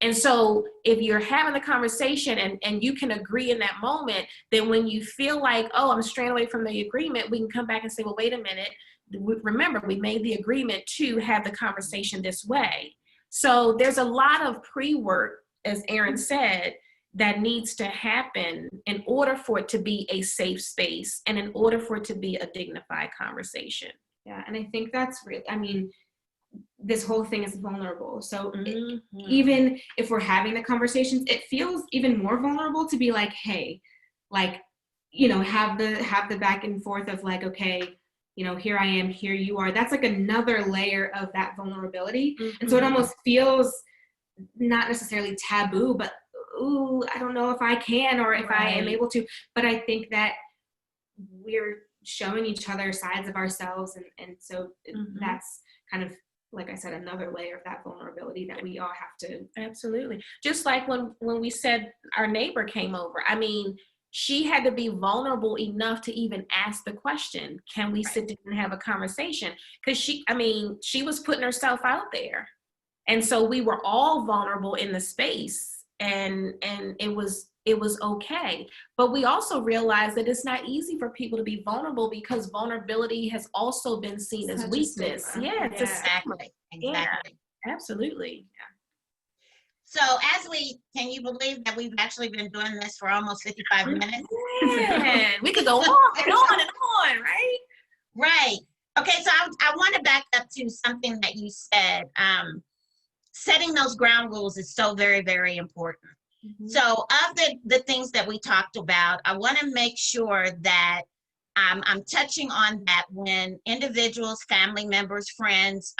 And so if you're having the conversation and you can agree in that moment, then when you feel like, oh, I'm straying away from the agreement, we can come back and say, well, wait a minute. Remember, we made the agreement to have the conversation this way. So there's a lot of pre-work, as Erin said, that needs to happen in order for it to be a safe space and in order for it to be a dignified conversation. Yeah, and I think that's really, I mean, this whole thing is vulnerable. So even if we're having the conversations, it feels even more vulnerable to be like, hey, like, you know, have the back and forth of like, okay, you know, here I am, here you are. That's like another layer of that vulnerability. And so it almost feels not necessarily taboo, but, ooh, I don't know if I can or if I am able to. But I think that we're showing each other sides of ourselves. And so that's kind of, like I said, another layer of that vulnerability that we all have to. Absolutely. Just like when we said our neighbor came over, I mean, she had to be vulnerable enough to even ask the question, can we sit down and have a conversation? Because she was putting herself out there. And so we were all vulnerable in the space and it was okay. But we also realized that it's not easy for people to be vulnerable because vulnerability has also been seen as weakness. Yeah, it's exactly. Yeah, absolutely. Yeah. So can you believe that we've actually been doing this for almost 55 minutes? Man, we could go on and on and on, right? Right. Okay, so I want to back up to something that you said. Setting those ground rules is so very, very important. So of the things that we talked about, I want to make sure that I'm touching on that when individuals, family members, friends,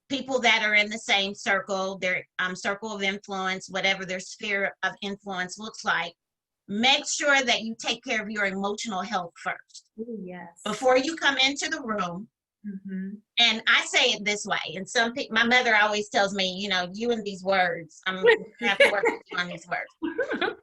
people that are in the same circle, their circle of influence, whatever their sphere of influence looks like, make sure that you take care of your emotional health first. Ooh, yes. Before you come into the room. And I say it this way, and my mother always tells me, you know, you and these words, I'm going to have to work with you on these words.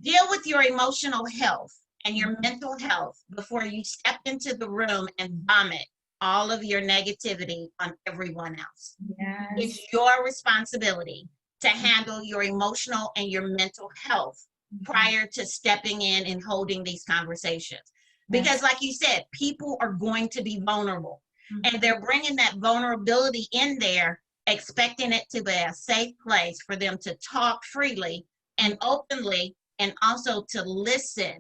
Deal with your emotional health and your mental health before you step into the room and vomit all of your negativity on everyone else. Yes. It's your responsibility to handle your emotional and your mental health prior to stepping in and holding these conversations. Because like you said, people are going to be vulnerable and they're bringing that vulnerability in there, expecting it to be a safe place for them to talk freely and openly and also to listen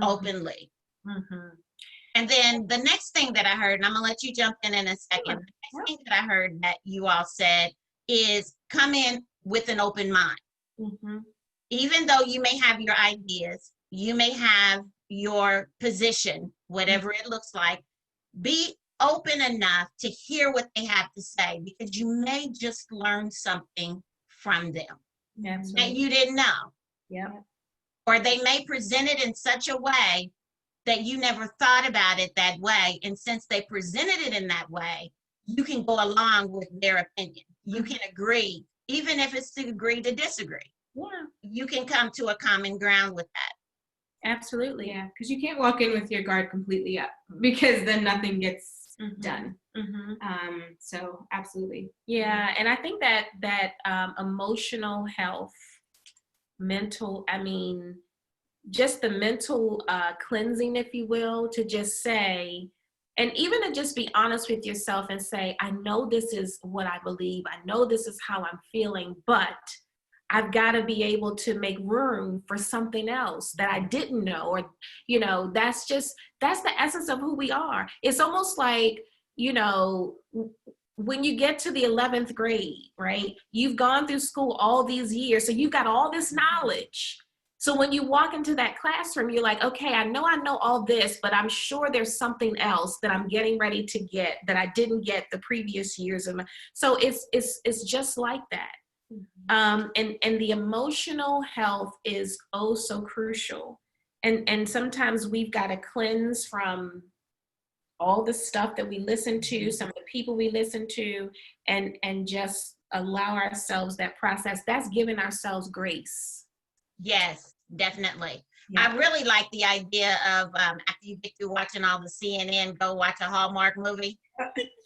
openly. And then the next thing that I heard, and I'm gonna let you jump in a second. The next thing that I heard that you all said is come in with an open mind. Even though you may have your ideas, you may have your position, whatever it looks like, be open enough to hear what they have to say because you may just learn something from them that you didn't know. Or they may present it in such a way that you never thought about it that way. And since they presented it in that way, you can go along with their opinion. You can agree, even if it's to agree to disagree. You can come to a common ground with that. Absolutely. Yeah, because you can't walk in with your guard completely up because then nothing gets done. So absolutely. Yeah, and I think that emotional health, just the mental cleansing, if you will, to just say, and even to just be honest with yourself and say, I know this is what I believe. I know this is how I'm feeling, but I've got to be able to make room for something else that I didn't know. Or, that's the essence of who we are. It's almost like, when you get to the 11th grade, right? You've gone through school all these years, so you've got all this knowledge. So when you walk into that classroom, you're like, okay, I know all this, but I'm sure there's something else that I'm getting ready to get that I didn't get the previous years. So it's just like that. And the emotional health is oh so crucial. And sometimes we've got to cleanse from all the stuff that we listen to, some of the people we listen to, and just allow ourselves that process. That's giving ourselves grace. Yes, definitely. Yeah. I really like the idea of after you get through watching all the CNN, go watch a Hallmark movie.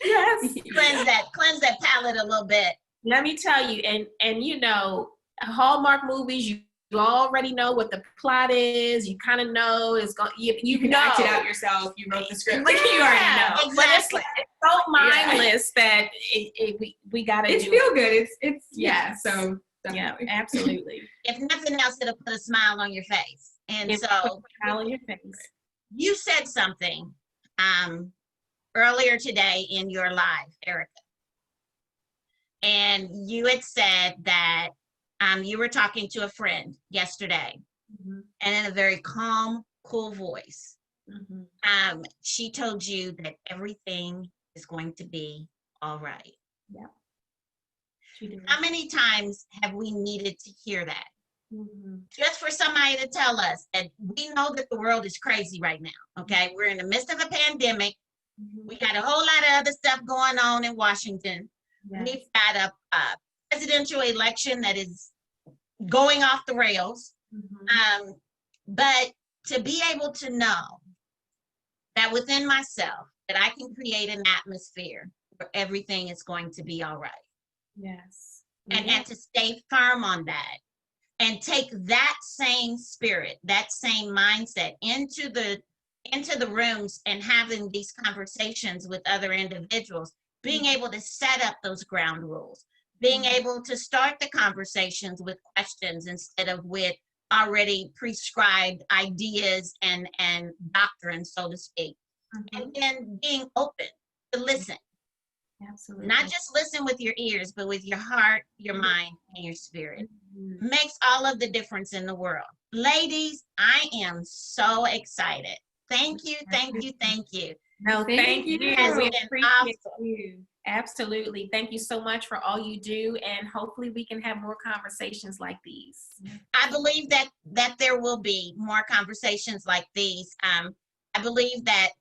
Yes. Cleanse that palate a little bit. Let me tell you, and Hallmark movies, you already know what the plot is. You kind of know it's going. You can know. act it out yourself. You wrote the script, like you already know. Exactly. But it's so mindless that we gotta. It's do feel it. good. It's Yes. So definitely. Yeah, absolutely. If nothing else, it'll put a smile on your face. And Put so a smile on your face. you said something earlier today in your live, Ericka. And you had said that you were talking to a friend yesterday, and in a very calm, cool voice, she told you that everything is going to be all right. Yeah. She did. How many times have we needed to hear that? Just for somebody to tell us that we know that the world is crazy right now, okay? We're in the midst of a pandemic. We got a whole lot of other stuff going on in Washington. Yes. We've got a presidential election that is going off the rails. But to be able to know that within myself, that I can create an atmosphere where everything is going to be all right. Yes. And to stay firm on that and take that same spirit, that same mindset into the rooms and having these conversations with other individuals, being able to set up those ground rules, being able to start the conversations with questions instead of with already prescribed ideas and doctrine, so to speak. And then being open to listen. Absolutely. Not just listen with your ears, but with your heart, your mind, and your spirit. Makes all of the difference in the world. Ladies, I am so excited. Thank you. No, thank you. Has We been appreciate you. Absolutely. Thank you so much for all you do, and hopefully we can have more conversations like these. I believe that there will be more conversations like these. I believe that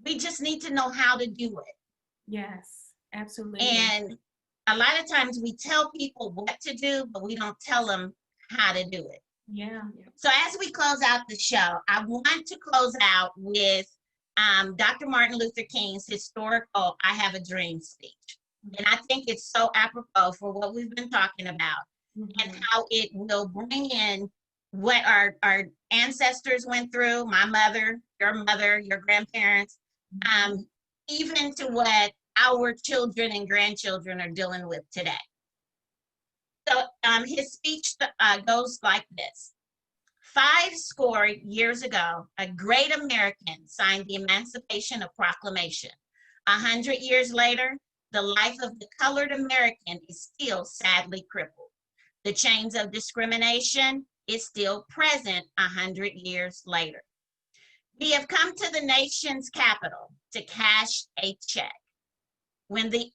we just need to know how to do it. Yes, absolutely. And a lot of times we tell people what to do, but we don't tell them how to do it. Yeah. So as we close out the show, I want to close out with Dr. Martin Luther King's historical I Have a Dream speech. And I think it's so apropos for what we've been talking about and how it will bring in what our ancestors went through, my mother, your grandparents, even to what our children and grandchildren are dealing with today. So his speech goes like this. 50 years ago, a great American signed the Emancipation Proclamation. 100 years later, the life of the colored American is still sadly crippled. The chains of discrimination is still present 100 years later. We have come to the nation's capital to cash a check. When the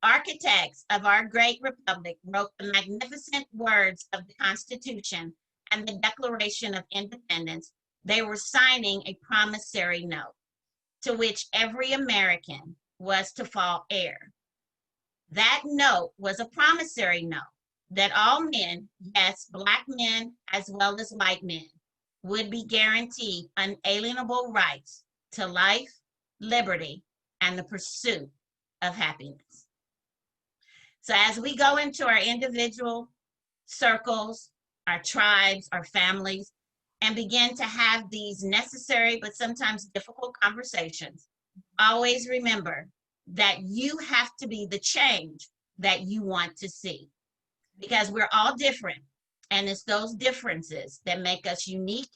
architects of our great republic wrote the magnificent words of the Constitution and the Declaration of Independence, they were signing a promissory note to which every American was to fall heir. That note was a promissory note that all men, yes, Black men as well as white men, would be guaranteed unalienable rights to life, liberty, and the pursuit of happiness. So as we go into our individual circles, our tribes, our families, and begin to have these necessary but sometimes difficult conversations, always remember that you have to be the change that you want to see, because we're all different, and it's those differences that make us unique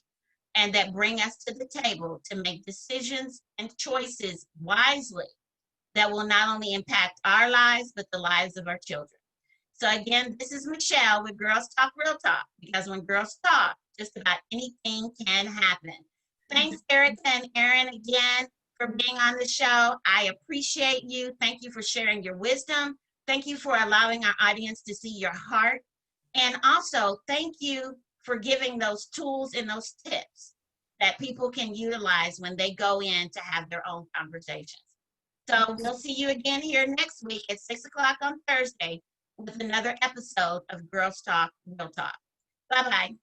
and that bring us to the table to make decisions and choices wisely that will not only impact our lives, but the lives of our children. So again, this is Michelle with Girls Talk Real Talk, because when girls talk, just about anything can happen. Thanks, Ericka and Erin, again for being on the show. I appreciate you. Thank you for sharing your wisdom. Thank you for allowing our audience to see your heart. And also, thank you for giving those tools and those tips that people can utilize when they go in to have their own conversations. So we'll see you again here next week at 6 o'clock on Thursday with another episode of Girls Talk Real Talk. Bye-bye.